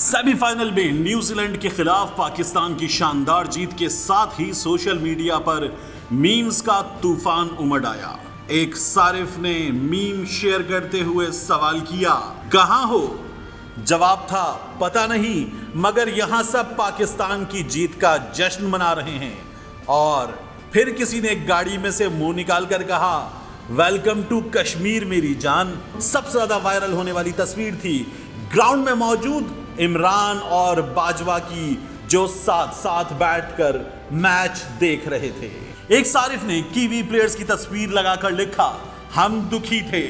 Semi final में New Zealand के खिलाफ पाकिस्तान की शानदार जीत के साथ ही सोशल मीडिया पर मीम्स का तूफान उमड़ आया। एक सारिफ ने मीम शेयर करते हुए सवाल किया, कहां हो? जवाब था, पता नहीं, मगर यहां सब पाकिस्तान की जीत का जश्न मना रहे हैं। और फिर किसी ने गाड़ी में से मुंह निकाल कर कहा, वेलकम टू कश्मीर मेरी जान। सबसे ज्यादा वायरल होने वाली तस्वीर थी ग्राउंड में मौजूद इमरान और बाजवा की, जो साथ साथ बैठकर मैच देख रहे थे। एक सारिफ ने कीवी प्लेयर्स की तस्वीर लगाकर लिखा, हम दुखी थे,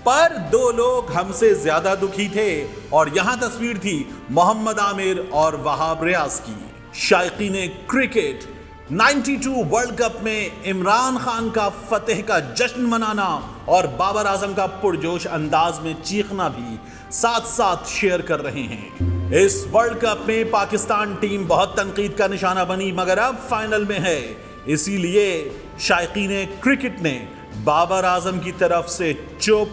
पर दो लोग हमसे ज्यादा दुखी थे। और यहां तस्वीर थी मोहम्मद आमिर और वहाब रियाज की। शायकीन क्रिकेट 92 वर्ल्ड कप में इमरान खान का फतेह का जश्न मनाना और बाबर आजम का पुरजोश अंदाज में चीखना भी साथ साथ शेयर कर रहे हैं। इस वर्ल्ड कप में पाकिस्तान टीम बहुत तनकीद का निशाना बनी, मगर अब फाइनल में है, इसीलिए शायकीन क्रिकेट ने बाबर आजम की तरफ से चुप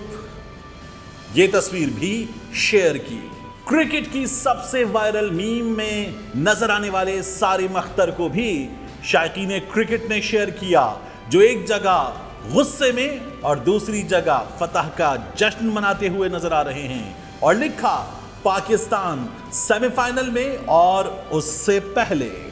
ये तस्वीर भी शेयर की। क्रिकेट की सबसे वायरल मीम में नजर आने वाले सारिम अख्तर को भी शायकीन क्रिकेट ने शेयर किया, जो एक जगह गुस्से में और दूसरी जगह फतह का जश्न मनाते हुए नजर आ रहे हैं। और लिखा, पाकिस्तान सेमीफाइनल में और उससे पहले।